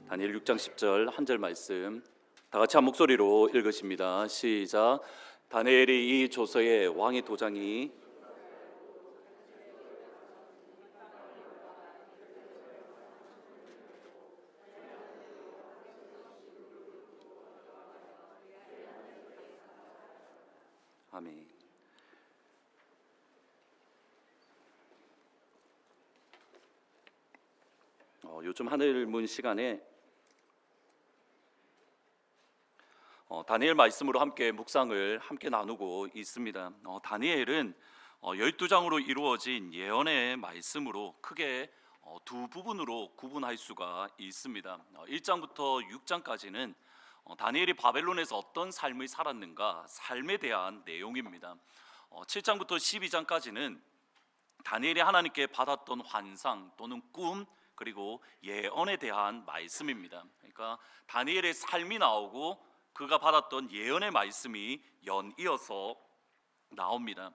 다니엘 6장 10절 한 절 말씀 다 같이 한 목소리로 읽으십니다. 시작. 다니엘이 이 조서에 왕의 도장이 아멘. 요즘 하늘문 시간에 다니엘 말씀으로 함께 묵상을 함께 나누고 있습니다. 다니엘은 12장으로 이루어진 예언의 말씀으로 크게 두 부분으로 구분할 수가 있습니다. 1장부터 6장까지는 다니엘이 바벨론에서 어떤 삶을 살았는가, 삶에 대한 내용입니다. 7장부터 12장까지는 다니엘이 하나님께 받았던 환상 또는 꿈 그리고 예언에 대한 말씀입니다. 그러니까 다니엘의 삶이 나오고 그가 받았던 예언의 말씀이 연이어서 나옵니다.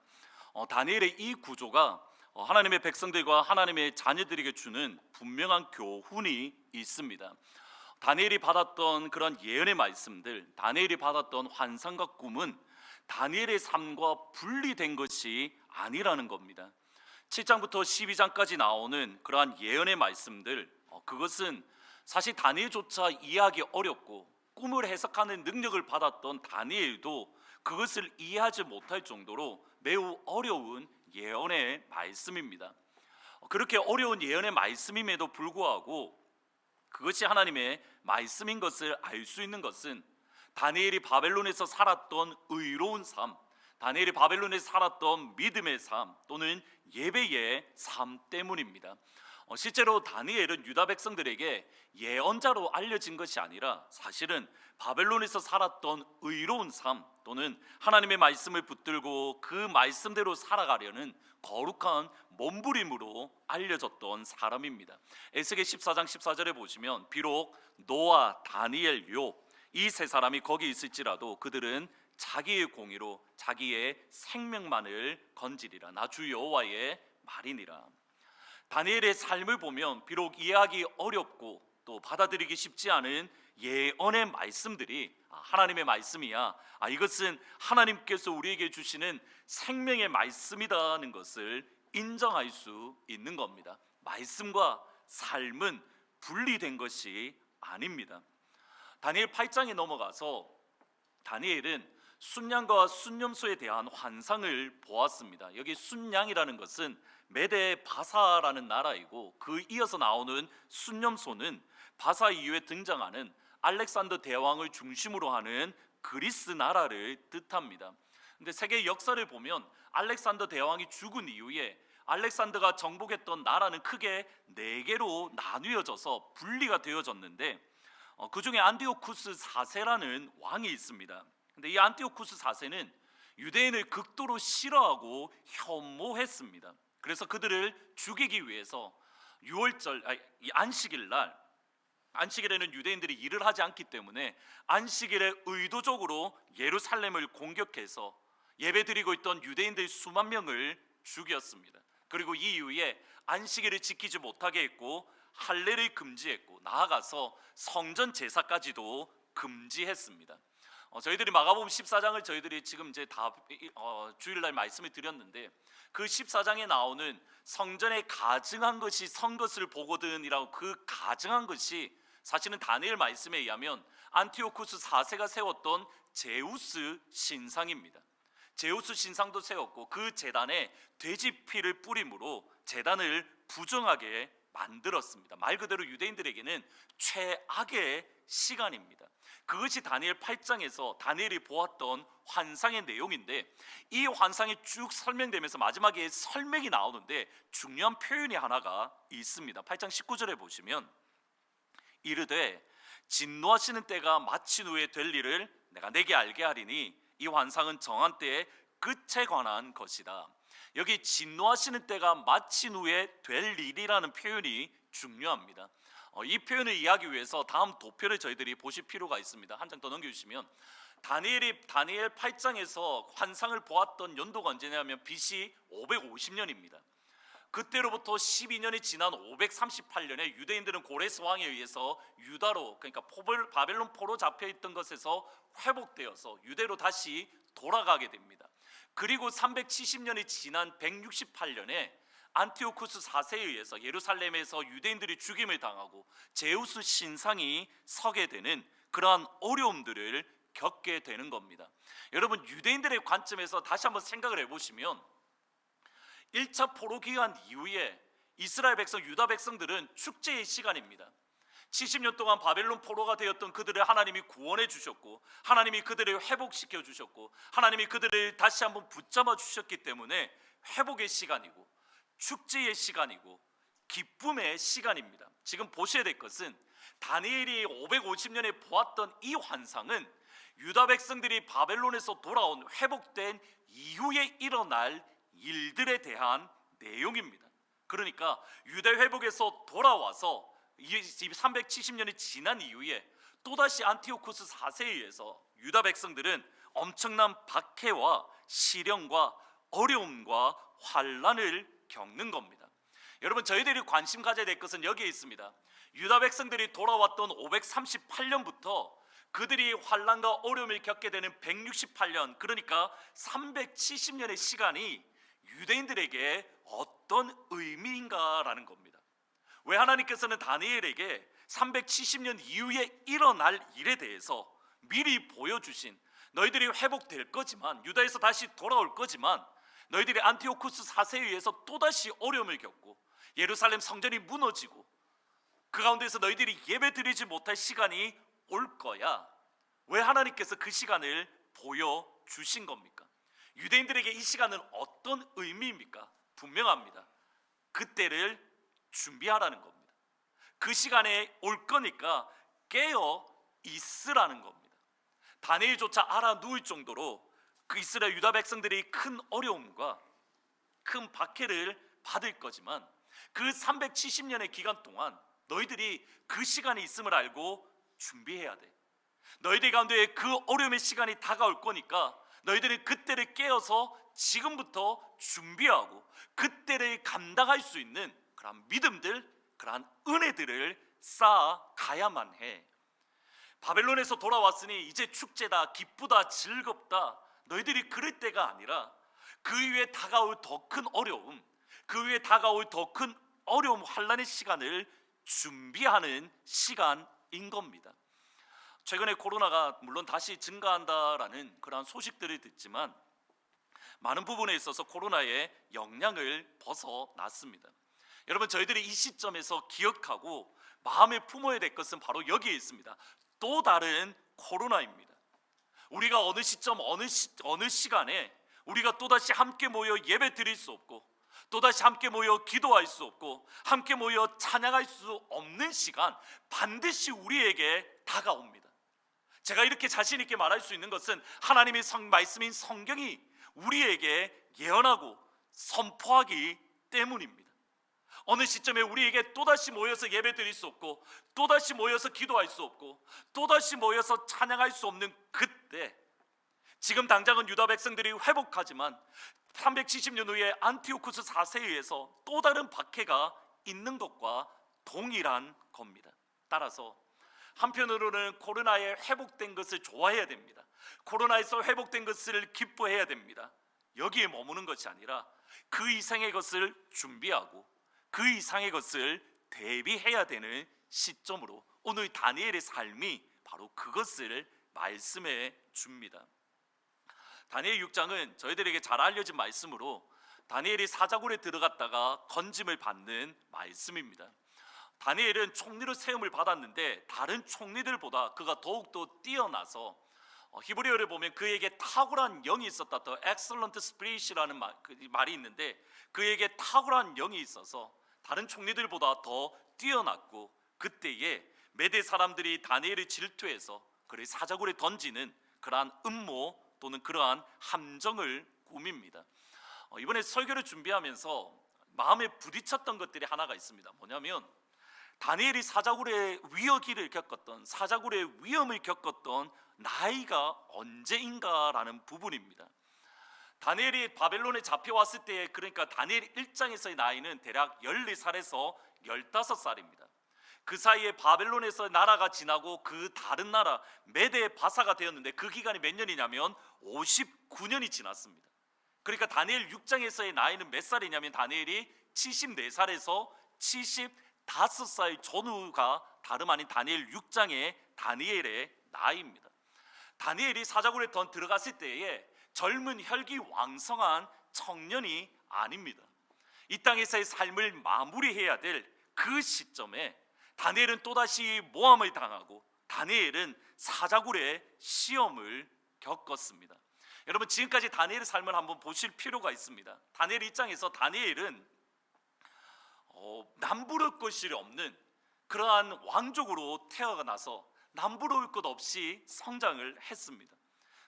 다니엘의 이 구조가 하나님의 백성들과 하나님의 자녀들에게 주는 분명한 교훈이 있습니다. 다니엘이 받았던 그런 예언의 말씀들, 다니엘이 받았던 환상과 꿈은 다니엘의 삶과 분리된 것이 아니라는 겁니다. 7장부터 12장까지 나오는 그러한 예언의 말씀들, 그것은 사실 다니엘조차 이해하기 어렵고 꿈을 해석하는 능력을 받았던 다니엘도 그것을 이해하지 못할 정도로 매우 어려운 예언의 말씀입니다. 그렇게 어려운 예언의 말씀임에도 불구하고 그것이 하나님의 말씀인 것을 알 수 있는 것은 다니엘이 바벨론에서 살았던 의로운 삶, 다니엘이 바벨론에서 살았던 믿음의 삶 또는 예배의 삶 때문입니다. 실제로 다니엘은 유다 백성들에게 예언자로 알려진 것이 아니라 사실은 바벨론에서 살았던 의로운 삶 또는 하나님의 말씀을 붙들고 그 말씀대로 살아가려는 거룩한 몸부림으로 알려졌던 사람입니다. 에스겔 14장 14절에 보시면 비록 노아, 다니엘, 욥 이 세 사람이 거기 있을지라도 그들은 자기의 공의로 자기의 생명만을 건지리라. 나 주 여호와의 말이니라. 다니엘의 삶을 보면 비록 이해하기 어렵고 또 받아들이기 쉽지 않은 예언의 말씀들이 하나님의 말씀이야, 이것은 하나님께서 우리에게 주시는 생명의 말씀이라는 것을 인정할 수 있는 겁니다. 말씀과 삶은 분리된 것이 아닙니다. 다니엘 8장에 넘어가서 다니엘은 순양과 순념소에 대한 환상을 보았습니다. 여기 순양이라는 것은 메데 바사라는 나라이고 그 이어서 나오는 순념소는 바사 이후에 등장하는 알렉산더 대왕을 중심으로 하는 그리스 나라를 뜻합니다. 근데 세계 역사를 보면 알렉산더 대왕이 죽은 이후에 알렉산더가 정복했던 나라는 크게 4개로 나뉘어져서 분리가 되어졌는데 그 중에 안티오쿠스 4세라는 왕이 있습니다. 근데 이 안티오쿠스 4세는 유대인을 극도로 싫어하고 혐오했습니다. 그래서 그들을 죽이기 위해서 이 안식일 날, 안식일에는 유대인들이 일을 하지 않기 때문에 안식일에 의도적으로 예루살렘을 공격해서 예배드리고 있던 유대인들 수만 명을 죽였습니다. 그리고 이 이후에 안식일을 지키지 못하게 했고 할례를 금지했고 나아가서 성전 제사까지도 금지했습니다. 저희들이 마가복음 14장을 저희들이 지금 이제 다 주일날 말씀을 드렸는데 그 14장에 나오는 성전에 가증한 것이 선 것을 보거든이라고 그 가증한 것이 사실은 다니엘 말씀에 의하면 안티오쿠스 4세가 세웠던 제우스 신상입니다. 제우스 신상도 세웠고 그 제단에 돼지 피를 뿌림으로 제단을 부정하게 만들었습니다. 말 그대로 유대인들에게는 최악의 시간입니다. 그것이 다니엘 8장에서 다니엘이 보았던 환상의 내용인데 이 환상이 쭉 설명되면서 마지막에 설명이 나오는데 중요한 표현이 하나가 있습니다. 8장 19절에 보시면 이르되 진노하시는 때가 마친 후에 될 일을 내가 내게 알게 하리니 이 환상은 정한 때의 끝에 관한 것이다. 여기 진노하시는 때가 마친 후에 될 일이라는 표현이 중요합니다. 이 표현을 이해하기 위해서 다음 도표를 저희들이 보실 필요가 있습니다. 한 장 더 넘겨주시면 다니엘 8장에서 환상을 보았던 연도가 언제냐면 BC 550년입니다. 그때로부터 12년이 지난 538년에 유대인들은 고레스 왕에 의해서 유다로, 그러니까 바벨론 포로 잡혀있던 것에서 회복되어서 유대로 다시 돌아가게 됩니다. 그리고 370년이 지난 168년에 안티오쿠스 4세에 의해서 예루살렘에서 유대인들이 죽임을 당하고 제우스 신상이 서게 되는 그러한 어려움들을 겪게 되는 겁니다. 여러분, 유대인들의 관점에서 다시 한번 생각을 해보시면 1차 포로 기간 이후에 이스라엘 백성, 유다 백성들은 축제의 시간입니다. 70년 동안 바벨론 포로가 되었던 그들을 하나님이 구원해 주셨고, 하나님이 그들을 회복시켜 주셨고, 하나님이 그들을 다시 한번 붙잡아 주셨기 때문에 회복의 시간이고 축제의 시간이고 기쁨의 시간입니다. 지금 보셔야 될 것은 다니엘이 550년에 보았던 이 환상은 유다 백성들이 바벨론에서 돌아온 회복된 이후에 일어날 일들에 대한 내용입니다. 그러니까 유대 회복에서 돌아와서 370년이 지난 이후에 또다시 안티오쿠스 4세에 의해서 유다 백성들은 엄청난 박해와 시련과 어려움과 환난을 겪는 겁니다. 여러분, 저희들이 관심 가져야 될 것은 여기에 있습니다. 유다 백성들이 돌아왔던 538년부터 그들이 환난과 어려움을 겪게 되는 168년, 그러니까 370년의 시간이 유대인들에게 어떤 의미인가라는 겁니다. 왜 하나님께서는 다니엘에게 370년 이후에 일어날 일에 대해서 미리 보여주신, 너희들이 회복될 거지만, 유다에서 다시 돌아올 거지만, 너희들이 안티오쿠스 4세에 의해서 또다시 어려움을 겪고 예루살렘 성전이 무너지고 그 가운데서 너희들이 예배드리지 못할 시간이 올 거야. 왜 하나님께서 그 시간을 보여주신 겁니까? 유대인들에게 이 시간은 어떤 의미입니까? 분명합니다. 그때를 준비하라는 겁니다. 그 시간에 올 거니까 깨어 있으라는 겁니다. 다니엘조차 알아 누울 정도로 그 이스라엘 유다 백성들이 큰 어려움과 큰 박해를 받을 거지만 그 370년의 기간 동안 너희들이 그 시간이 있음을 알고 준비해야 돼. 너희들 가운데 그 어려움의 시간이 다가올 거니까 너희들이 그때를 깨어서 지금부터 준비하고 그때를 감당할 수 있는 그런 믿음들, 그런 은혜들을 쌓아가야만 해. 바벨론에서 돌아왔으니 이제 축제다, 기쁘다, 즐겁다, 너희들이 그럴 때가 아니라 그 위에 다가올 더 큰 어려움, 그 위에 다가올 더 큰 어려움, 환난의 시간을 준비하는 시간인 겁니다. 최근에 코로나가 물론 다시 증가한다라는 그런 소식들을 듣지만 많은 부분에 있어서 코로나의 영향을 벗어났습니다. 여러분, 저희들이 이 시점에서 기억하고 마음에 품어야 될 것은 바로 여기에 있습니다. 또 다른 코로나입니다. 우리가 어느 시점, 어느 시간에 우리가 또다시 함께 모여 예배 드릴 수 없고 또다시 함께 모여 기도할 수 없고 함께 모여 찬양할 수 없는 시간 반드시 우리에게 다가옵니다. 제가 이렇게 자신 있게 말할 수 있는 것은 하나님의 말씀인 성경이 우리에게 예언하고 선포하기 때문입니다. 어느 시점에 우리에게 또다시 모여서 예배 드릴 수 없고 또다시 모여서 기도할 수 없고 또다시 모여서 찬양할 수 없는 그때, 지금 당장은 유다 백성들이 회복하지만 370년 후에 안티오쿠스 4세에 의해서 또 다른 박해가 있는 것과 동일한 겁니다. 따라서 한편으로는 코로나에 회복된 것을 좋아해야 됩니다. 코로나에서 회복된 것을 기뻐해야 됩니다. 여기에 머무는 것이 아니라 그 이상의 것을 준비하고 그 이상의 것을 대비해야 되는 시점으로 오늘 다니엘의 삶이 바로 그것을 말씀해 줍니다. 다니엘 6장은 저희들에게 잘 알려진 말씀으로 다니엘이 사자굴에 들어갔다가 건짐을 받는 말씀입니다. 다니엘은 총리로 세움을 받았는데 다른 총리들보다 그가 더욱더 뛰어나서 히브리어를 보면 그에게 탁월한 영이 있었다. The excellent spirit이라는 말이 있는데 그에게 탁월한 영이 있어서 다른 총리들보다 더 뛰어났고 그때에 메대 사람들이 다니엘을 질투해서 그를 사자굴에 던지는 그러한 음모 또는 그러한 함정을 꾸밉니다. 이번에 설교를 준비하면서 마음에 부딪혔던 것들이 하나가 있습니다. 뭐냐면 다니엘이 사자굴의 위기를 겪었던, 사자굴의 위험을 겪었던 나이가 언제인가라는 부분입니다. 다니엘이 바벨론에 잡혀왔을 때, 그러니까 다니엘 1장에서의 나이는 대략 14살에서 15살입니다. 그 사이에 바벨론에서 나라가 지나고 그 다른 나라 메대 바사가 되었는데 그 기간이 몇 년이냐면 59년이 지났습니다. 그러니까 다니엘 6장에서의 나이는 몇 살이냐면 다니엘이 74살에서 75살 전후가 다름 아닌 다니엘 6장의 다니엘의 나이입니다. 다니엘이 사자굴에 들어갔을 때에 젊은 혈기왕성한 청년이 아닙니다. 이 땅에서의 삶을 마무리해야 될 그 시점에 다니엘은 또다시 모함을 당하고 다니엘은 사자굴의 시험을 겪었습니다. 여러분, 지금까지 다니엘의 삶을 한번 보실 필요가 있습니다. 다니엘 입장에서 다니엘은 남부러울 것이 없는 그러한 왕족으로 태어나서 남부러울 것 없이 성장을 했습니다.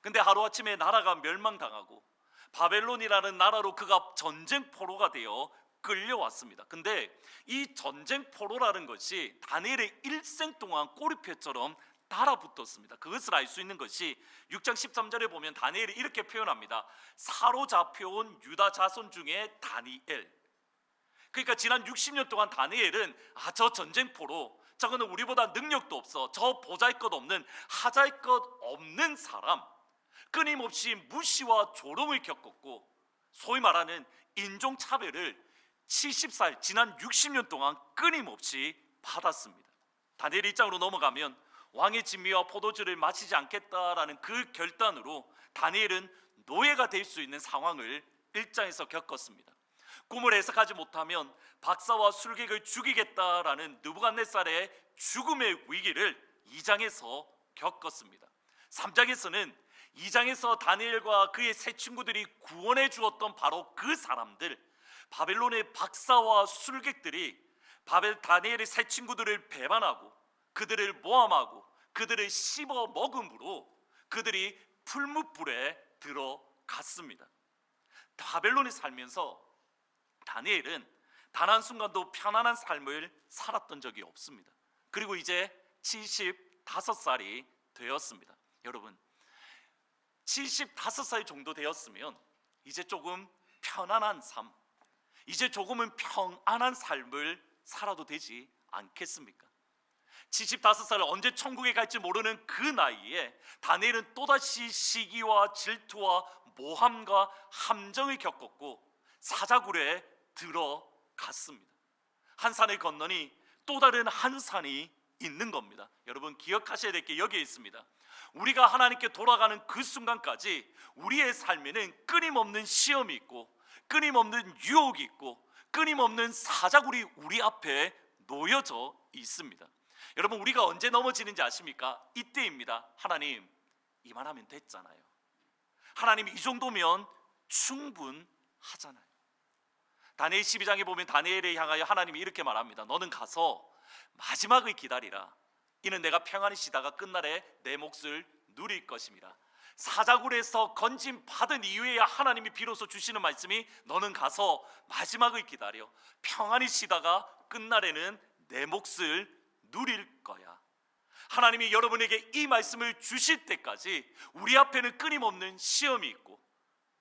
근데 하루아침에 나라가 멸망당하고 바벨론이라는 나라로 그가 전쟁 포로가 되어 끌려왔습니다. 근데 이 전쟁 포로라는 것이 다니엘의 일생 동안 꼬리표처럼 달아붙었습니다. 그것을 알 수 있는 것이 6장 13절에 보면 다니엘이 이렇게 표현합니다. 사로잡혀온 유다 자손 중에 다니엘. 그러니까 지난 60년 동안 다니엘은 저 전쟁포로, 저거는 우리보다 능력도 없어, 저 보잘것없는 하잘것없는 사람, 끊임없이 무시와 조롱을 겪었고 소위 말하는 인종차별을 70살 지난 60년 동안 끊임없이 받았습니다. 다니엘 입장으로 넘어가면 왕의 진미와 포도주를 마시지 않겠다라는 그 결단으로 다니엘은 노예가 될 수 있는 상황을 1장에서 겪었습니다. 꿈을 해석하지 못하면 박사와 술객을 죽이겠다라는 느부갓네살의 죽음의 위기를 2장에서 겪었습니다. 3장에서는 2장에서 다니엘과 그의 세 친구들이 구원해 주었던 바로 그 사람들, 바벨론의 박사와 술객들이 다니엘의 세 친구들을 배반하고 그들을 모함하고 그들을 씹어 먹음으로 그들이 풀무불에 들어갔습니다. 바벨론에 살면서 다니엘은 단 한순간도 편안한 삶을 살았던 적이 없습니다. 그리고 이제 75살이 되었습니다. 여러분, 75살 정도 되었으면 이제 조금 편안한 삶, 이제 조금은 평안한 삶을 살아도 되지 않겠습니까? 75살, 언제 천국에 갈지 모르는 그 나이에 다니엘은 또다시 시기와 질투와 모함과 함정을 겪었고 사자굴에 들어갔습니다. 한 산을 건너니 또 다른 한 산이 있는 겁니다. 여러분, 기억하셔야 될 게 여기에 있습니다. 우리가 하나님께 돌아가는 그 순간까지 우리의 삶에는 끊임없는 시험이 있고 끊임없는 유혹이 있고 끊임없는 사자굴이 우리 앞에 놓여져 있습니다. 여러분, 우리가 언제 넘어지는지 아십니까? 이때입니다. 하나님, 이만하면 됐잖아요. 하나님, 이 정도면 충분하잖아요. 다니엘 12장에 보면 다니엘에 향하여 하나님이 이렇게 말합니다. 너는 가서 마지막을 기다리라. 이는 내가 평안히 쉬다가 끝날에 내 몫을 누릴 것임이라. 사자굴에서 건짐 받은 이후에야 하나님이 비로소 주시는 말씀이 너는 가서 마지막을 기다려. 평안히 쉬다가 끝날에는 내 몫을 누릴 거야. 하나님이 여러분에게 이 말씀을 주실 때까지 우리 앞에는 끊임없는 시험이 있고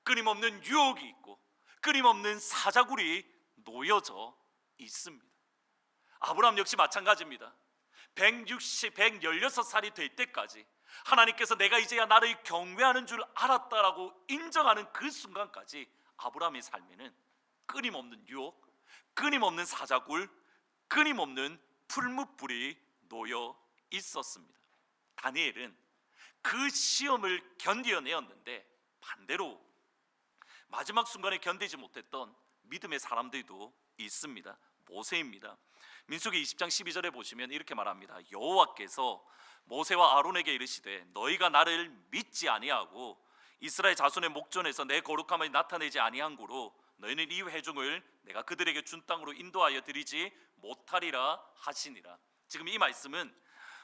끊임없는 유혹이 있고 끊임없는 사자굴이 놓여져 있습니다. 아브라함 역시 마찬가지입니다. 116살이 될 때까지 하나님께서 내가 이제야 나를 경외하는 줄 알았다라고 인정하는 그 순간까지 아브라함의 삶에는 끊임없는 유혹, 끊임없는 사자굴, 끊임없는 풀무불이 놓여 있었습니다. 다니엘은 그 시험을 견디어내었는데 반대로 마지막 순간에 견디지 못했던 믿음의 사람들도 있습니다. 모세입니다. 민수기 20장 12절에 보시면 이렇게 말합니다. 여호와께서 모세와 아론에게 이르시되 너희가 나를 믿지 아니하고 이스라엘 자손의 목전에서 내 거룩함을 나타내지 아니한 고로 너희는 이 회중을 내가 그들에게 준 땅으로 인도하여 드리지 못하리라 하시니라. 지금 이 말씀은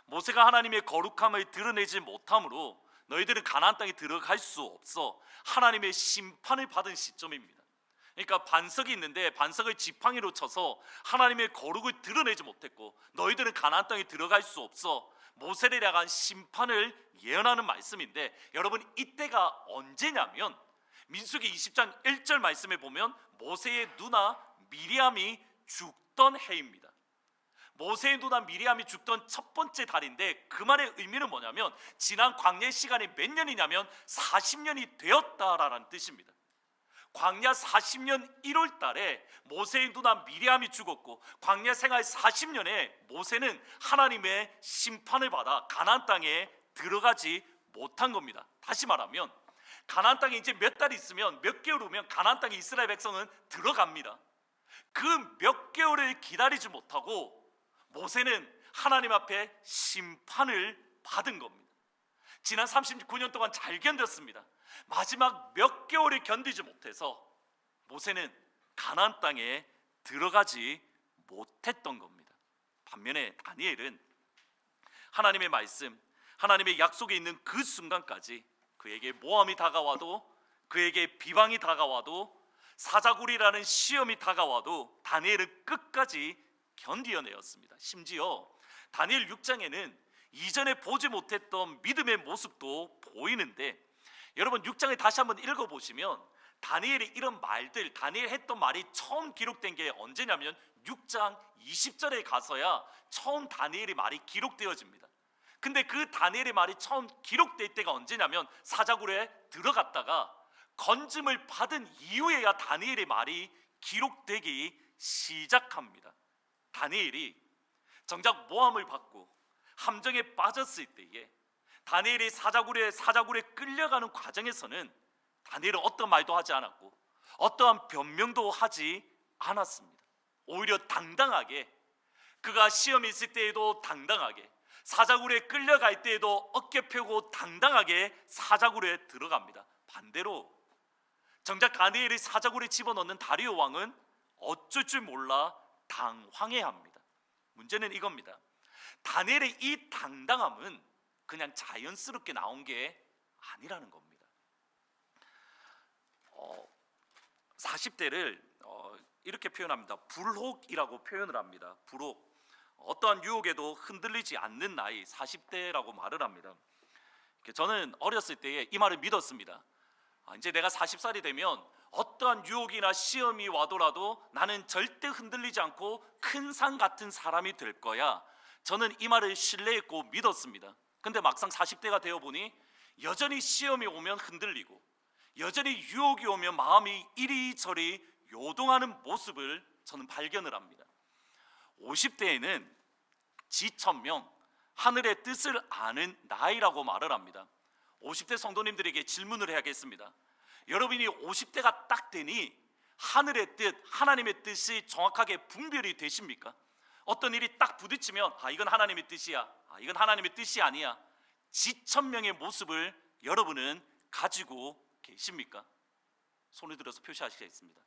모세가 하나님의 거룩함을 드러내지 못함으로 너희들은 가나안 땅에 들어갈 수 없어 하나님의 심판을 받은 시점입니다. 그러니까 반석이 있는데 반석을 지팡이로 쳐서 하나님의 거룩을 드러내지 못했고 너희들은 가나안 땅에 들어갈 수 없어 모세를 향한 심판을 예언하는 말씀인데, 여러분, 이때가 언제냐면 민수기 20장 1절 말씀에 보면 모세의 누나 미리암이 죽던 해입니다. 모세의 누나 미리암이 죽던 첫 번째 달인데, 그 말의 의미는 뭐냐면 지난 광야 시간이 몇 년이냐면 40년이 되었다라는 뜻입니다. 광야 40년 1월 달에 모세의 누나 미리암이 죽었고, 광야 생활 40년에 모세는 하나님의 심판을 받아 가나안 땅에 들어가지 못한 겁니다. 다시 말하면 가나안 땅에 이제 몇 달 있으면, 몇 개월 후면 가나안 땅에 이스라엘 백성은 들어갑니다. 그 몇 개월을 기다리지 못하고 모세는 하나님 앞에 심판을 받은 겁니다. 지난 39년 동안 잘 견뎠습니다. 마지막 몇 개월을 견디지 못해서 모세는 가나안 땅에 들어가지 못했던 겁니다. 반면에 다니엘은 하나님의 말씀, 하나님의 약속에 있는 그 순간까지 그에게 모함이 다가와도, 그에게 비방이 다가와도, 사자굴이라는 시험이 다가와도 다니엘은 끝까지 견디어내었습니다. 심지어 다니엘 6장에는 이전에 보지 못했던 믿음의 모습도 보이는데, 여러분 6장을 다시 한번 읽어보시면 다니엘이 이런 말들, 다니엘 했던 말이 처음 기록된 게 언제냐면 6장 20절에 가서야 처음 다니엘의 말이 기록되어집니다. 근데 그 다니엘의 말이 처음 기록될 때가 언제냐면 사자굴에 들어갔다가 건짐을 받은 이후에야 다니엘의 말이 기록되기 시작합니다. 다니엘이 정작 모함을 받고 함정에 빠졌을 때에 다니엘이 사자굴에 끌려가는 과정에서는 다니엘은 어떤 말도 하지 않았고 어떠한 변명도 하지 않았습니다. 오히려 당당하게, 그가 시험이 있을 때에도 당당하게, 사자굴에 끌려갈 때에도 어깨 펴고 당당하게 사자굴에 들어갑니다. 반대로 정작 다니엘이 사자굴에 집어넣는 다리오 왕은 어쩔 줄 몰라 당황해합니다. 문제는 이겁니다. 다니엘의 이 당당함은 그냥 자연스럽게 나온 게 아니라는 겁니다. 40대를 이렇게 표현합니다. 불혹이라고 표현을 합니다. 불혹. 어떠한 유혹에도 흔들리지 않는 나이, 40대라고 말을 합니다. 저는 어렸을 때에 이 말을 믿었습니다. 이제 내가 40살이 되면 어떠한 유혹이나 시험이 와더라도 나는 절대 흔들리지 않고 큰 산 같은 사람이 될 거야. 저는 이 말을 신뢰했고 믿었습니다. 근데 막상 40대가 되어 보니 여전히 시험이 오면 흔들리고, 여전히 유혹이 오면 마음이 이리저리 요동하는 모습을 저는 발견을 합니다. 50대에는 지천명, 하늘의 뜻을 아는 나이라고 말을 합니다. 50대 성도님들에게 질문을 해야겠습니다. 여러분이 50대가 딱 되니 하늘의 뜻, 하나님의 뜻이 정확하게 분별이 되십니까? 어떤 일이 딱 부딪히면 이건 하나님의 뜻이야, 이건 하나님의 뜻이 아니야, 지천명의 모습을 여러분은 가지고 계십니까? 손을 들어서 표시하시겠습니다.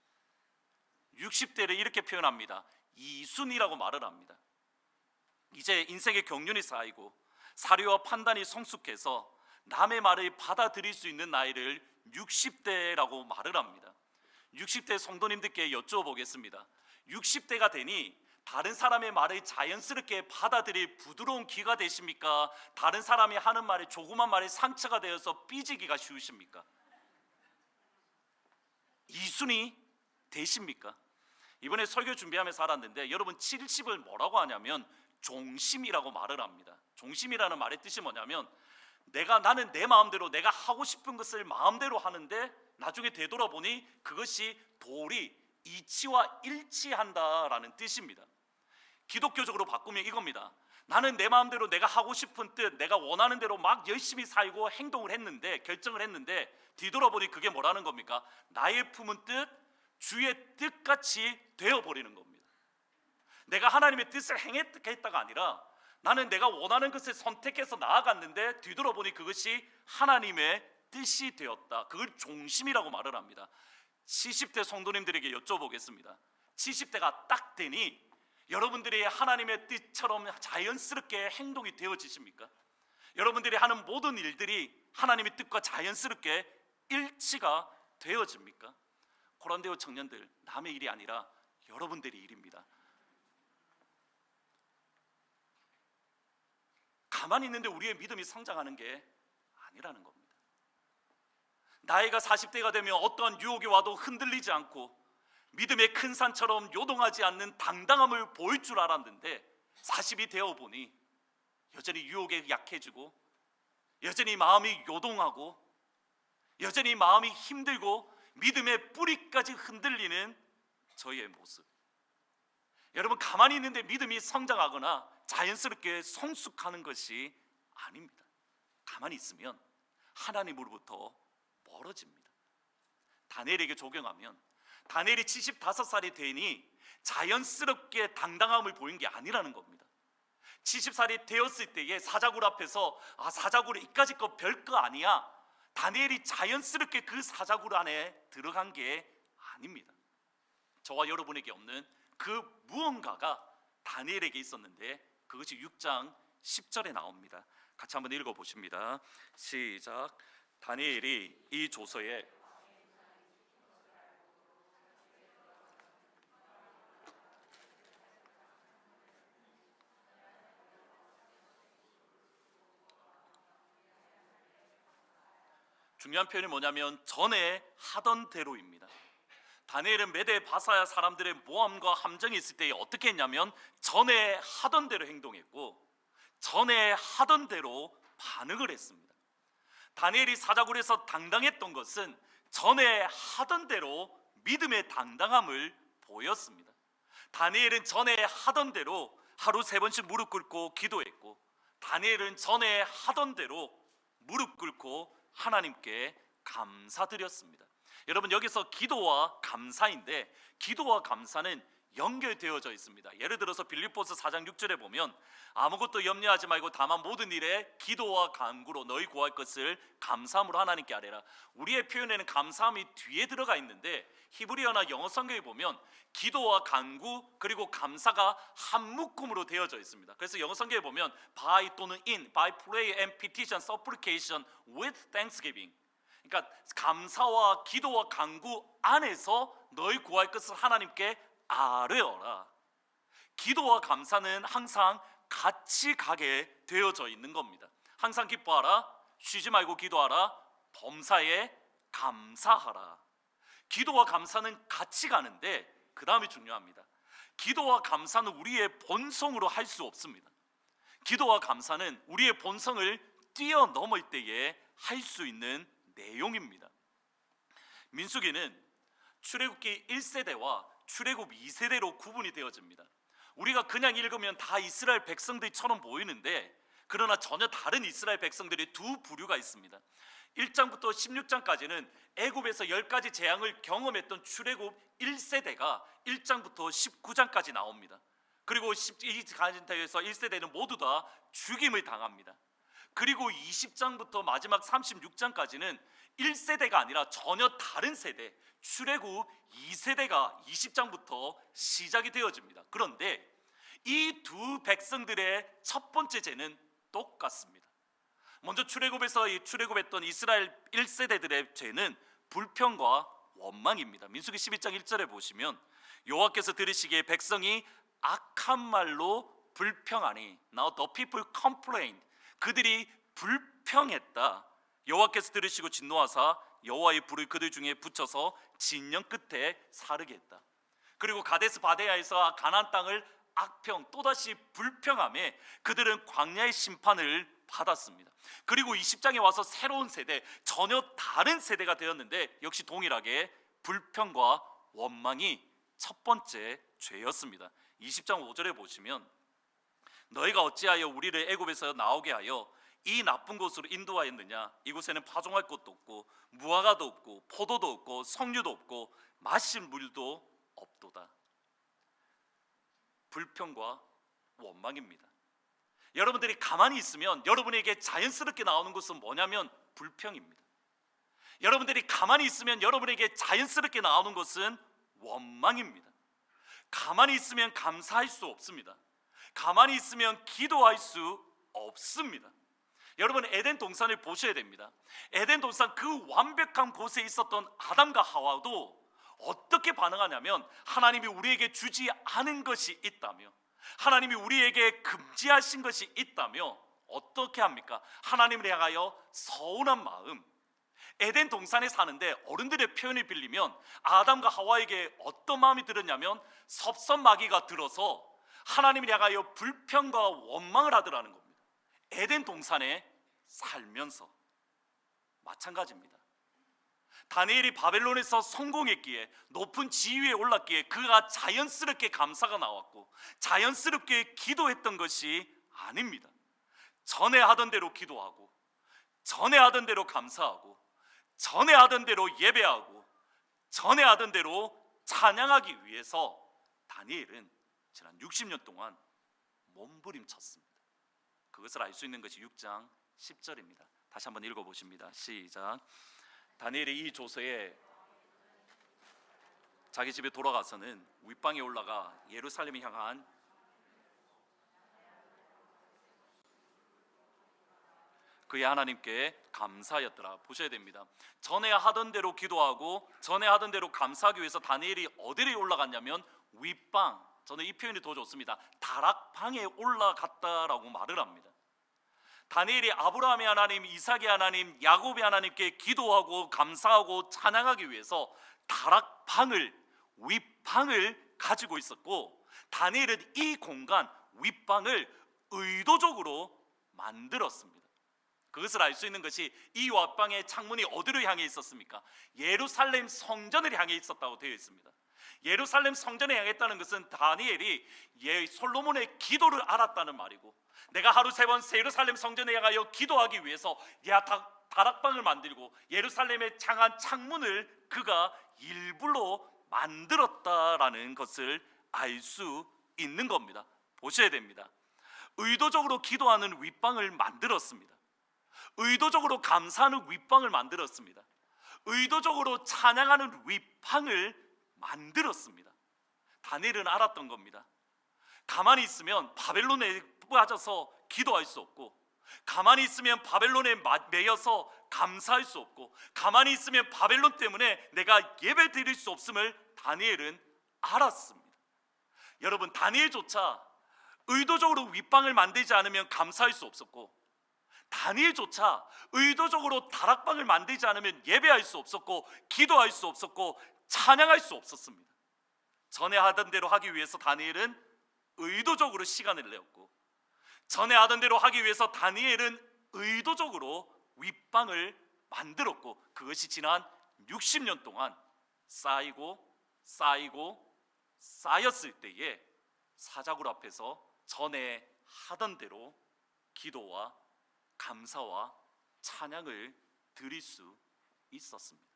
60대를 이렇게 표현합니다. 이순이라고 말을 합니다. 이제 인생의 경륜이 쌓이고 사료와 판단이 성숙해서 남의 말을 받아들일 수 있는 나이를 60대라고 말을 합니다. 60대 성도님들께 여쭤보겠습니다. 60대가 되니 다른 사람의 말을 자연스럽게 받아들일 부드러운 귀가 되십니까? 다른 사람이 하는 말에, 조그만 말에 상처가 되어서 삐지기가 쉬우십니까? 이순이 되십니까? 이번에 설교 준비하면서 알았는데 여러분 70을 뭐라고 하냐면 종심이라고 말을 합니다. 종심이라는 말의 뜻이 뭐냐면 나는 내 마음대로 내가 하고 싶은 것을 마음대로 하는데 나중에 되돌아보니 그것이 도리, 이치와 일치한다라는 뜻입니다. 기독교적으로 바꾸면 이겁니다. 나는 내 마음대로 내가 하고 싶은 뜻, 내가 원하는 대로 막 열심히 살고 행동을 했는데, 결정을 했는데 뒤돌아보니 그게 뭐라는 겁니까? 나의 품은 뜻, 주의 뜻같이 되어버리는 겁니다. 내가 하나님의 뜻을 행했다가 아니라 나는 내가 원하는 것을 선택해서 나아갔는데 뒤돌아보니 그것이 하나님의 뜻이 되었다. 그걸 종심이라고 말을 합니다. 70대 성도님들에게 여쭤보겠습니다. 70대가 딱 되니 여러분들이 하나님의 뜻처럼 자연스럽게 행동이 되어지십니까? 여러분들이 하는 모든 일들이 하나님의 뜻과 자연스럽게 일치가 되어집니까? 고란데오 청년들, 남의 일이 아니라 여러분들의 일입니다. 가만히 있는데 우리의 믿음이 성장하는 게 아니라는 겁니다. 나이가 40대가 되면 어떠한 유혹이 와도 흔들리지 않고 믿음의 큰 산처럼 요동하지 않는 당당함을 보일 줄 알았는데 40이 되어 보니 여전히 유혹에 약해지고 여전히 마음이 요동하고 여전히 마음이 힘들고 믿음의 뿌리까지 흔들리는 저희의 모습. 여러분, 가만히 있는데 믿음이 성장하거나 자연스럽게 성숙하는 것이 아닙니다. 가만히 있으면 하나님으로부터 멀어집니다. 다니엘에게 적용하면 다니엘이 75살이 되니 자연스럽게 당당함을 보인 게 아니라는 겁니다. 70살이 되었을 때에 사자굴 앞에서 사자굴 이까짓 거 별거 아니야, 다니엘이 자연스럽게 그 사자굴 안에 들어간 게 아닙니다. 저와 여러분에게 없는 그 무언가가 다니엘에게 있었는데 그것이 6장 10절에 나옵니다. 같이 한번 읽어보십니다. 시작. 다니엘이 이 조서에 중요한 표현이 뭐냐면 전에 하던 대로입니다. 다니엘은 메대 바사야 사람들의 모함과 함정이 있을 때 어떻게 했냐면 전에 하던 대로 행동했고 전에 하던 대로 반응을 했습니다. 다니엘이 사자굴에서 당당했던 것은 전에 하던 대로 믿음의 당당함을 보였습니다. 다니엘은 전에 하던 대로 하루 3번씩 무릎 꿇고 기도했고 다니엘은 전에 하던 대로 무릎 꿇고 하나님께 감사드렸습니다. 여러분, 여기서 기도와 감사인데 기도와 감사는 연결되어져 있습니다. 예를 들어서 빌립보서 4장 6절에 보면 아무것도 염려하지 말고 다만 모든 일에 기도와 간구로 너희 구할 것을 감사함으로 하나님께 아뢰라. 우리의 표현에는 감사함이 뒤에 들어가 있는데 히브리어나 영어 성경에 보면 기도와 간구 그리고 감사가 한 묶음으로 되어져 있습니다. 그래서 영어 성경에 보면 by 또는 in, by prayer and petition, supplication with thanksgiving, 그러니까 감사와 기도와 간구 안에서 너희 구할 것을 하나님께 아뢰어라. 기도와 감사는 항상 같이 가게 되어져 있는 겁니다. 항상 기뻐하라, 쉬지 말고 기도하라, 범사에 감사하라. 기도와 감사는 같이 가는데 그 다음이 중요합니다. 기도와 감사는 우리의 본성으로 할 수 없습니다. 기도와 감사는 우리의 본성을 뛰어넘을 때에 할 수 있는 내용입니다. 민수기는 출애굽기 1세대와 출애굽 2세대로 구분이 되어집니다. 우리가 그냥 읽으면 다 이스라엘 백성들처럼 보이는데 그러나 전혀 다른 이스라엘 백성들이 두 부류가 있습니다. 1장부터 16장까지는 애굽에서 10가지 재앙을 경험했던 출애굽 1세대가 1장부터 19장까지 나옵니다. 그리고 이 가운데에서 1세대는 모두 다 죽임을 당합니다. 그리고 20장부터 마지막 36장까지는 1세대가 아니라 전혀 다른 세대, 출애굽 2세대가 20장부터 시작이 되어집니다. 그런데 이 두 백성들의 첫 번째 죄는 똑같습니다. 먼저 출애굽했던 이스라엘 1세대들의 죄는 불평과 원망입니다. 민수기 12장 1절에 보시면 여호와께서 들으시기에 백성이 악한 말로 불평하니 Now the people complained. 그들이 불평했다. 여호와께서 들으시고 진노하사 여호와의 불을 그들 중에 붙여서 진영 끝에 사르게 했다. 그리고 가데스 바네아에서 가나안 땅을 악평 또다시 불평하며 그들은 광야의 심판을 받았습니다. 그리고 20장에 와서 새로운 세대, 전혀 다른 세대가 되었는데 역시 동일하게 불평과 원망이 첫 번째 죄였습니다. 20장 5절에 보시면 너희가 어찌하여 우리를 애굽에서 나오게 하여 이 나쁜 곳으로 인도하였느냐. 이곳에는 파종할 곳도 없고 무화과도 없고 포도도 없고 석류도 없고 마실 물도 없도다. 불평과 원망입니다. 여러분들이 가만히 있으면 여러분에게 자연스럽게 나오는 것은 뭐냐면 불평입니다. 여러분들이 가만히 있으면 여러분에게 자연스럽게 나오는 것은 원망입니다. 가만히 있으면 감사할 수 없습니다. 가만히 있으면 기도할 수 없습니다. 여러분, 에덴 동산을 보셔야 됩니다. 에덴 동산 그 완벽한 곳에 있었던 아담과 하와도 어떻게 반응하냐면 하나님이 우리에게 주지 않은 것이 있다며, 하나님이 우리에게 금지하신 것이 있다며 어떻게 합니까? 하나님을 향하여 서운한 마음, 에덴 동산에 사는데 어른들의 표현을 빌리면 아담과 하와에게 어떤 마음이 들었냐면 섭섭마귀가 들어서 하나님을 향하여 불평과 원망을 하더라는 겁니다. 에덴 동산에 살면서 마찬가지입니다. 다니엘이 바벨론에서 성공했기에, 높은 지위에 올랐기에 그가 자연스럽게 감사가 나왔고 자연스럽게 기도했던 것이 아닙니다. 전에 하던 대로 기도하고, 전에 하던 대로 감사하고, 전에 하던 대로 예배하고, 전에 하던 대로 찬양하기 위해서 다니엘은 지난 60년 동안 몸부림쳤습니다. 그것을 알 수 있는 것이 6장 10절입니다. 다시 한번 읽어보십니다. 시작. 다니엘이 이 조서에 자기 집에 돌아가서는 윗방에 올라가 예루살렘을 향한 그의 하나님께 감사하였더라. 보셔야 됩니다. 전에 하던 대로 기도하고 전에 하던 대로 감사하기 위해서 다니엘이 어디로 올라갔냐면 윗방, 저는 이 표현이 더 좋습니다. 다락방에 올라갔다라고 말을 합니다. 다니엘이 아브라함의 하나님, 이삭의 하나님, 야곱의 하나님께 기도하고 감사하고 찬양하기 위해서 다락방을, 윗방을 가지고 있었고, 다니엘은 이 공간 윗방을 의도적으로 만들었습니다. 그것을 알 수 있는 것이 이 윗방의 창문이 어디로 향해 있었습니까? 예루살렘 성전을 향해 있었다고 되어 있습니다. 예루살렘 성전에 향했다는 것은 다니엘이 솔로몬의 기도를 알았다는 말이고, 내가 하루 3번 예루살렘 성전에 향하여 기도하기 위해서 다락방을 만들고 예루살렘에 향한 창문을 그가 일부러 만들었다라는 것을 알 수 있는 겁니다. 보셔야 됩니다. 의도적으로 기도하는 윗방을 만들었습니다. 의도적으로 감사하는 윗방을 만들었습니다. 의도적으로 찬양하는 윗방을 만들었습니다. 다니엘은 알았던 겁니다. 가만히 있으면 바벨론에 빠져서 기도할 수 없고, 가만히 있으면 바벨론에 매여서 감사할 수 없고, 가만히 있으면 바벨론 때문에 내가 예배 드릴 수 없음을 다니엘은 알았습니다. 여러분, 다니엘조차 의도적으로 윗방을 만들지 않으면 감사할 수 없었고, 다니엘조차 의도적으로 다락방을 만들지 않으면 예배할 수 없었고, 기도할 수 없었고, 찬양할 수 없었습니다. 전에 하던 대로 하기 위해서 다니엘은 의도적으로 시간을 내었고, 전에 하던 대로 하기 위해서 다니엘은 의도적으로 윗방을 만들었고, 그것이 지난 60년 동안 쌓이고 쌓였을 때에 사자굴 앞에서 전에 하던 대로 기도와 감사와 찬양을 드릴 수 있었습니다.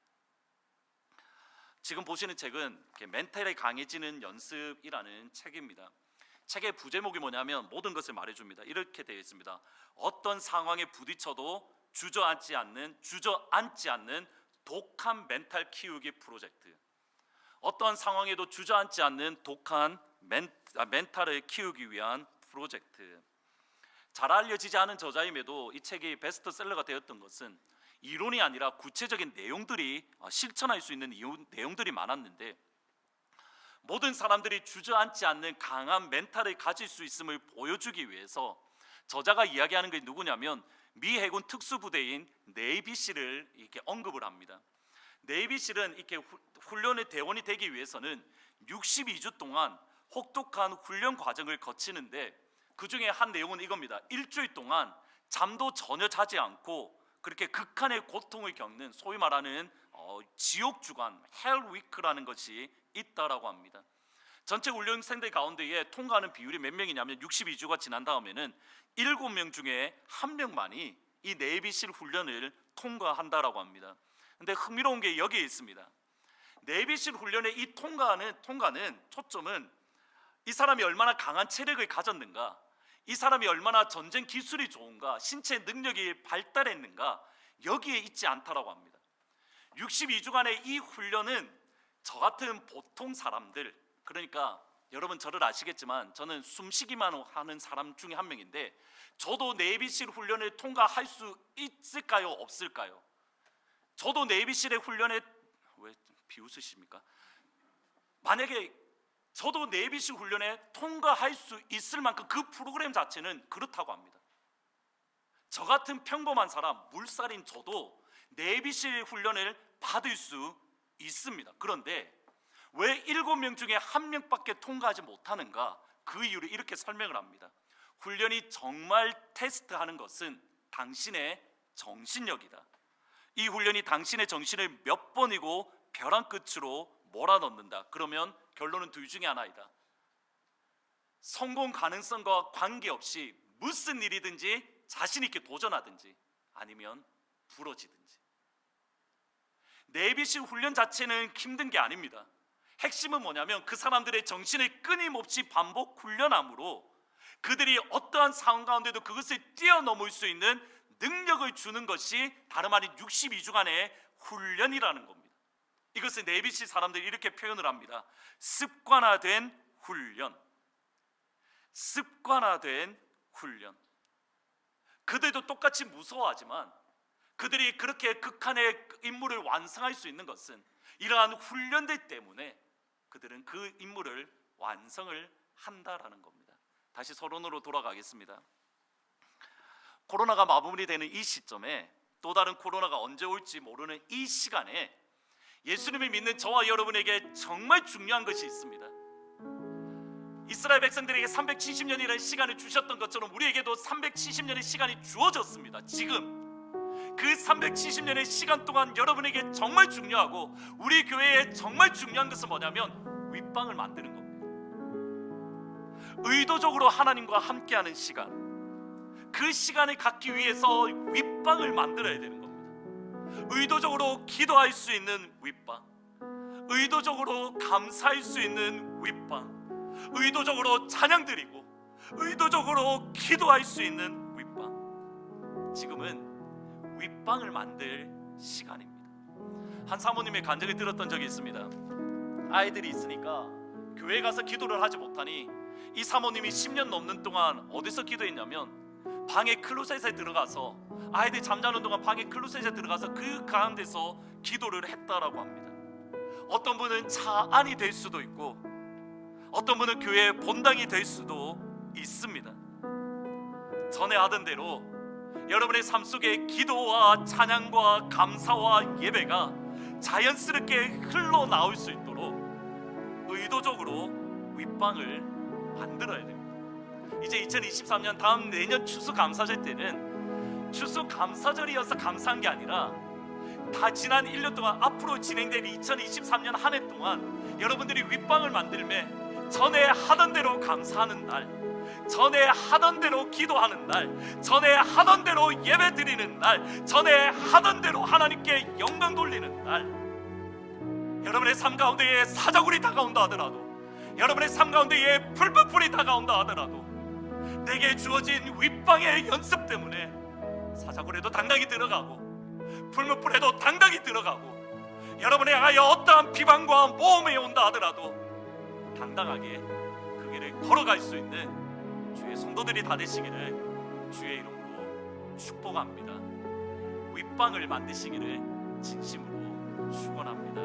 지금 보시는 책은 멘탈이 강해지는 연습이라는 책입니다. 책의 부제목이 뭐냐면 모든 것을 말해줍니다. 이렇게 되어 있습니다. 어떤 상황에 부딪혀도 주저앉지 않는 독한 멘탈 키우기 프로젝트. 어떤 상황에도 주저앉지 않는 독한 멘탈을 키우기 위한 프로젝트. 잘 알려지지 않은 저자임에도 이 책이 베스트셀러가 되었던 것은 이론이 아니라 구체적인 내용들이 실천할 수 있는 내용들이 많았는데, 모든 사람들이 주저앉지 않는 강한 멘탈을 가질 수 있음을 보여주기 위해서 저자가 이야기하는 게 누구냐면 미 해군 특수부대인 네이비실을 이렇게 언급을 합니다. 네이비실은 이렇게 훈련의 대원이 되기 위해서는 62주 동안 혹독한 훈련 과정을 거치는데, 그 중에 한 내용은 이겁니다. 일주일 동안 잠도 전혀 자지 않고 그렇게 극한의 고통을 겪는 소위 말하는 지옥 주간, 헬 위크라는 것이 있다라고 합니다. 전체 훈련생들 가운데에 통과하는 비율이 몇 명이냐면 62주가 지난 다음에는 7명 중에 1명만이 이 네이비실 훈련을 통과한다라고 합니다. 근데 흥미로운 게 여기에 있습니다. 네이비실 훈련의 이 통과는 초점은 이 사람이 얼마나 강한 체력을 가졌는가, 이 사람이 얼마나 전쟁 기술이 좋은가, 신체 능력이 발달했는가, 여기에 있지 않다라고 합니다. 62주간의 이 훈련은 저 같은 보통 사람들, 그러니까 여러분 저를 아시겠지만 저는 숨쉬기만 하는 사람 중에 한 명인데, 저도 네이비실 훈련을 통과할 수 있을까요? 없을까요? 저도 네이비실의 훈련에, 왜 비웃으십니까? 만약에 저도 네이비실 훈련에 통과할 수 있을 만큼 그 프로그램 자체는 그렇다고 합니다. 저 같은 평범한 사람, 물살인 저도 내비실 훈련을 받을 수 있습니다. 그런데 왜 7명 중에 1명밖에 통과하지 못하는가? 그 이유를 이렇게 설명을 합니다. 훈련이 정말 테스트하는 것은 당신의 정신력이다. 이 훈련이 당신의 정신을 몇 번이고 벼랑 끝으로 몰아넣는다. 그러면 결론은 둘 중에 하나이다. 성공 가능성과 관계없이 무슨 일이든지 자신 있게 도전하든지 아니면 부러지든지. 내비실 훈련 자체는 힘든 게 아닙니다. 핵심은 뭐냐면 그 사람들의 정신을 끊임없이 반복 훈련함으로 그들이 어떠한 상황 가운데도 그것을 뛰어넘을 수 있는 능력을 주는 것이 다름 아닌 62주간의 훈련이라는 겁니다. 이것을 내비실 사람들이 이렇게 표현을 합니다. 습관화된 훈련. 습관화된 훈련. 그들도 똑같이 무서워하지만 그들이 그렇게 극한의 임무를 완성할 수 있는 것은 이러한 훈련들 때문에 그들은 그 임무를 완성을 한다라는 겁니다. 다시 서론으로 돌아가겠습니다. 코로나가 마무리되는 이 시점에 또 다른 코로나가 언제 올지 모르는 이 시간에 예수님을 믿는 저와 여러분에게 정말 중요한 것이 있습니다. 이스라엘 백성들에게 370년이라는 시간을 주셨던 것처럼 우리에게도 370년의 시간이 주어졌습니다. 지금 그 370년의 시간 동안 여러분에게 정말 중요하고 우리 교회에 정말 중요한 것은 뭐냐면 윗방을 만드는 겁니다. 의도적으로 하나님과 함께하는 시간, 그 시간을 갖기 위해서 윗방을 만들어야 되는 겁니다. 의도적으로 기도할 수 있는 윗방, 의도적으로 감사할 수 있는 윗방, 의도적으로 찬양 드리고 의도적으로 기도할 수 있는 윗방. 지금은 윗방을 만들 시간입니다. 한 사모님의 간증을 들었던 적이 있습니다. 아이들이 있으니까 교회 가서 기도를 하지 못하니 이 사모님이 10년 넘는 동안 어디서 기도했냐면 방에 클로셋에 들어가서 아이들 잠자는 동안 방에 클로셋에 들어가서 그 가운데서 기도를 했다라고 합니다. 어떤 분은 차 안이 될 수도 있고 어떤 분은 교회 본당이 될 수도 있습니다. 전에 하던 대로 여러분의 삶 속에 기도와 찬양과 감사와 예배가 자연스럽게 흘러나올 수 있도록 의도적으로 윗방을 만들어야 됩니다. 이제 2023년 다음 내년 추수감사절 때는 추수감사절이어서 감사한 게 아니라 다 지난 1년 동안 앞으로 진행될 2023년 한 해 동안 여러분들이 윗방을 만들며 전에 하던 대로 감사하는 날, 전에 하던 대로 기도하는 날, 전에 하던 대로 예배 드리는 날, 전에 하던 대로 하나님께 영광 돌리는 날, 여러분의 삶 가운데에 사자굴이 다가온다 하더라도, 여러분의 삶 가운데에 불법불이 다가온다 하더라도 내게 주어진 윗방의 연습 때문에 사자굴에도 당당히 들어가고 불법불에도 당당히 들어가고 여러분의 향하여 어떠한 비방과 모험이 온다 하더라도 당당하게 그 길을 걸어갈 수 있는 주의 성도들이 다 되시기를 주의 이름으로 축복합니다. 윗방을 만드시기를 진심으로 축원합니다.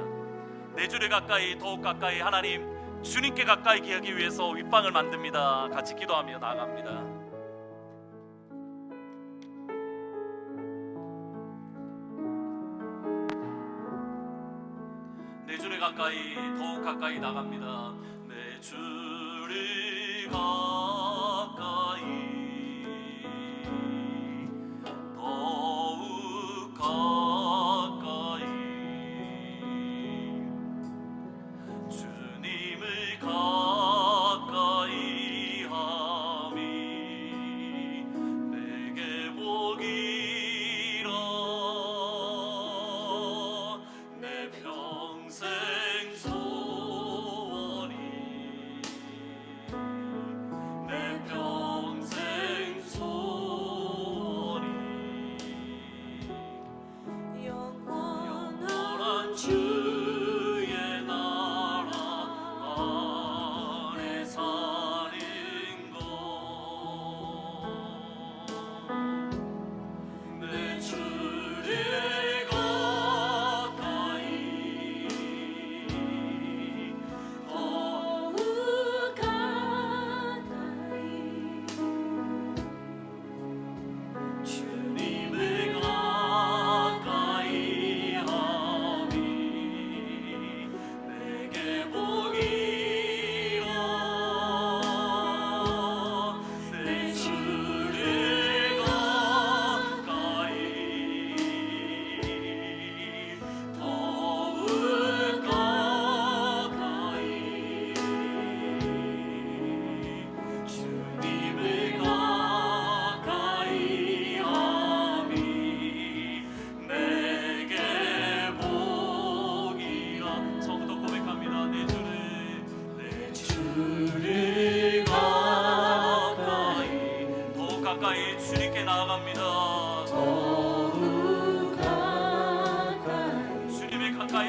내 주를 가까이 더욱 가까이 하나님 주님께 가까이 가기 위해서 윗방을 만듭니다. 같이 기도하며 나아갑니다. 내 주를 가까이 더욱 가까이 나갑니다. 내 주를 가까이 더욱 가까이 주님을 가까이 함이 내게 복이라 내 평생 소원이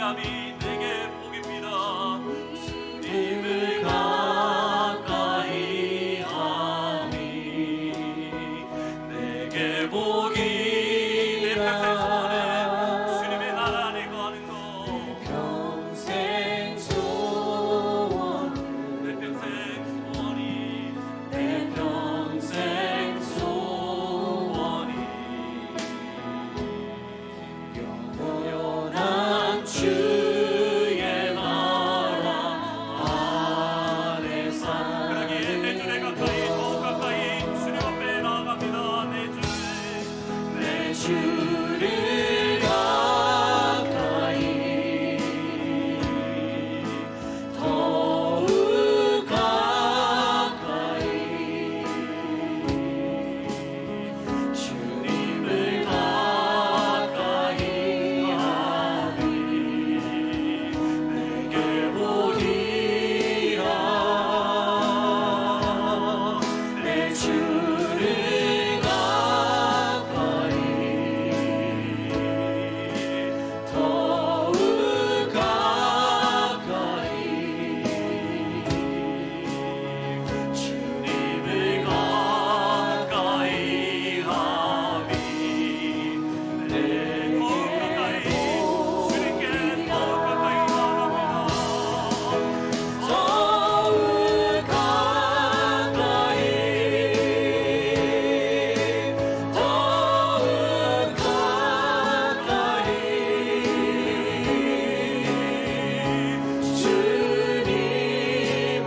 함께함이 내게 복입니다. 주님을 가까이 함이 내게 복이. 내 평생 소원은 주님의 나라를 거하는 것. 평생 소원 내 평생 소원이 내 평생 소원이 영원한 주의 나라 안에 사는 그러기에 내 주를 가까이 더욱 가까이 주님 앞에 나아갑니다. 내 주를 가까이 더욱 가까이 주님을 가까이 하니 내게 보이라 내 주를 가까이 더욱 가까이 주님을 가까이 함이 내게 주님께 더욱 가까이 나아갑니다. 더욱 가까이 더욱 가까이 주님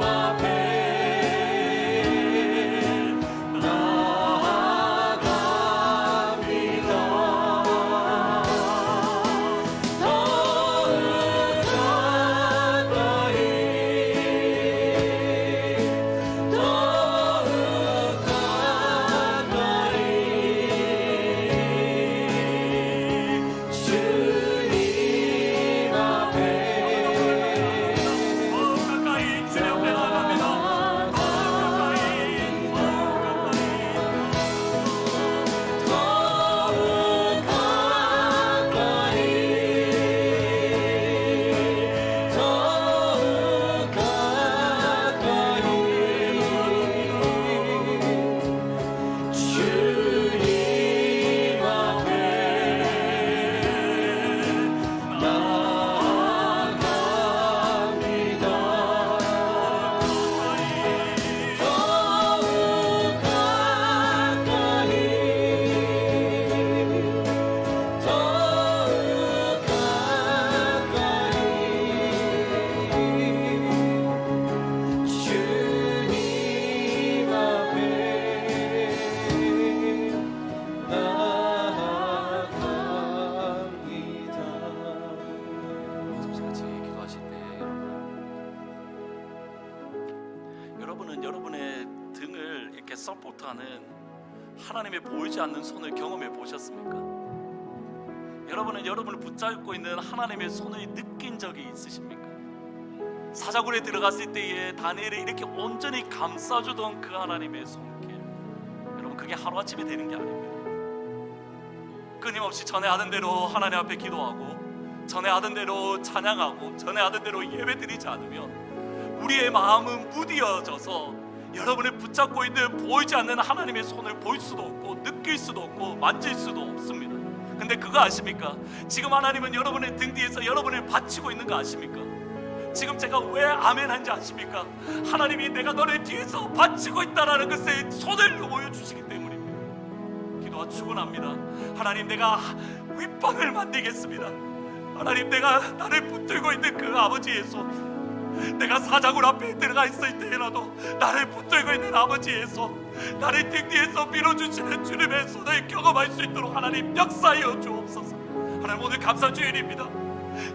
앞에 나아갑니다. 같이 기도하실 때 여러분은 여러분의 등을 이렇게 서포트하는 하나님의 보이지 않는 손을 경험해 보셨습니까? 여러분은 여러분을 붙잡고 있는 하나님의 손을 느낀 적이 있으십니까? 사자굴에 들어갔을 때에 다니엘을 이렇게 온전히 감싸주던 그 하나님의 손길, 여러분 그게 하루아침에 되는 게 아닙니다. 끊임없이 전에 하던 대로 하나님 앞에 기도하고 전에 하던 대로 찬양하고 전에 하던 대로 예배드리지 않으면 우리의 마음은 무디어져서 여러분을 붙잡고 있는 보이지 않는 하나님의 손을 볼 수도 없고 느낄 수도 없고 만질 수도 없습니다. 근데 그거 아십니까? 지금 하나님은 여러분의 등 뒤에서 여러분을 받치고 있는 거 아십니까? 지금 제가 왜 아멘 한지 아십니까? 하나님이 내가 너를 뒤에서 받치고 있다라는 것을 손을 보여주시기 때문입니다. 기도가 축원합니다. 하나님, 내가 윗방을 만들겠습니다. 하나님, 내가 나를 붙들고 있는 그 아버지의 손, 내가 사자굴 앞에 들어가 있을 때라도 나를 붙들고 있는 아버지의 손, 나를 등 뒤에서 밀어주시는 주님의 손을 경험할 수 있도록 하나님 역사하여 주옵소서. 하나님, 오늘 감사 주일입니다.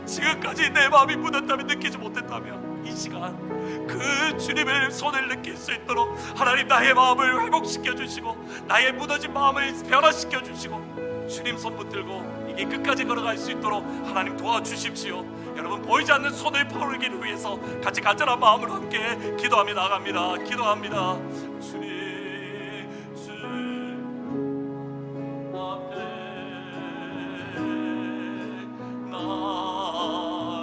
지금까지 내 마음이 무뎠다면, 느끼지 못했다면 이 시간 그 주님의 손을 느낄 수 있도록 하나님 나의 마음을 회복시켜 주시고 나의 무너진 마음을 변화시켜 주시고 주님 손 붙들고 이게 끝까지 걸어갈 수 있도록 하나님 도와주십시오. 여러분, 보이지 않는 손을 펴기를 위해서 같이 간절한 마음으로 함께 기도하며 나갑니다. 기도합니다. 주님 주 앞에 나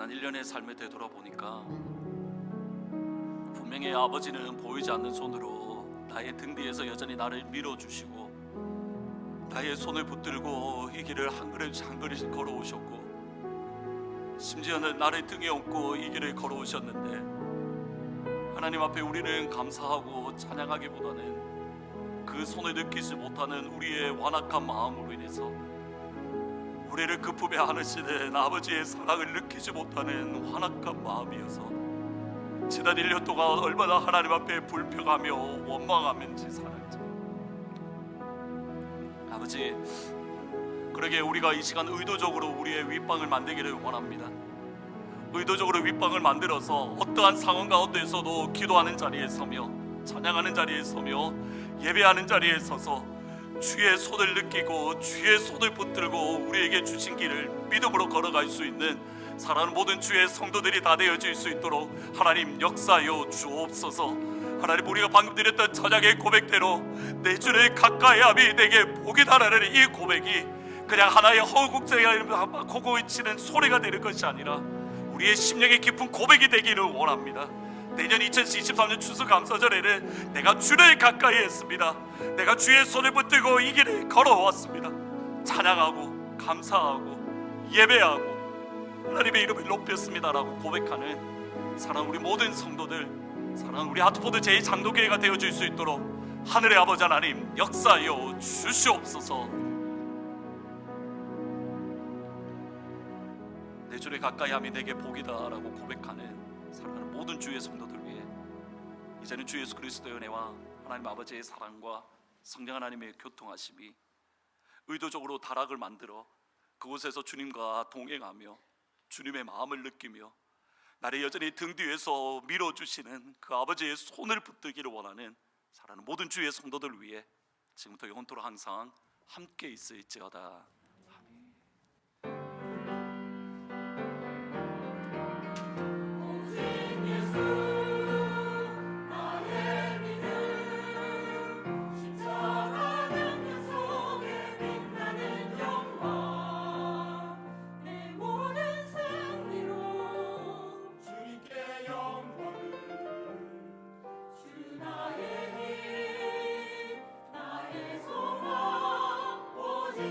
지난 1년의 삶을 되돌아보니까 분명히 아버지는 보이지 않는 손으로 나의 등 뒤에서 여전히 나를 밀어주시고 나의 손을 붙들고 이 길을 한 걸음씩 한 걸음씩 걸어오셨고 심지어는 나를 등에 업고 이 길을 걸어오셨는데 하나님 앞에 우리는 감사하고 찬양하기보다는 그 손을 느끼지 못하는 우리의 완악한 마음으로 인해서 우리를 그 품에 안으시는 아버지의 사랑을 느끼지 못하는 완악한 마음이어서 지난 1년 동안 얼마나 하나님 앞에 불평하며 원망하면서 살았죠. 아버지, 그러게 우리가 이 시간 의도적으로 우리의 윗방을 만들기를 원합니다. 의도적으로 윗방을 만들어서 어떠한 상황 가운데서도 기도하는 자리에 서며 찬양하는 자리에 서며 예배하는 자리에 서서 주의 손을 느끼고 주의 손을 붙들고 우리에게 주신 길을 믿음으로 걸어갈 수 있는 사랑하는 모든 주의 성도들이 다 되어질 수 있도록 하나님 역사하여 주옵소서. 하나님, 우리가 방금 드렸던 찬양의 고백대로 내 주를 가까이함이 내게 복이다라는 이 고백이 그냥 하나의 허구곡제가 치는 소리가 되는 것이 아니라 우리의 심령의 깊은 고백이 되기를 원합니다. 내년 2023년 추수감사절에는 내가 주를 가까이 했습니다. 내가 주의 손을 붙들고 이 길을 걸어왔습니다. 찬양하고 감사하고 예배하고 하나님의 이름을 높였습니다라고 고백하는 사랑 우리 모든 성도들, 사랑 우리 하트포드 제2장로교회가 되어줄 수 있도록 하늘의 아버지 하나님 역사하여 주시옵소서. 내 주를 가까이함이 내게 복이다라고 고백하는 사랑하는 모든 주의 성도들 위해 이제는 주 예수 그리스도의 은혜와 하나님 아버지의 사랑과 성령 하나님의 교통하심이 의도적으로 다락을 만들어 그곳에서 주님과 동행하며 주님의 마음을 느끼며 나를 여전히 등 뒤에서 밀어주시는 그 아버지의 손을 붙들기를 원하는 사랑하는 모든 주의 성도들 위해 지금부터 영원토록 항상 함께 있을지어다. 나의 소망 오직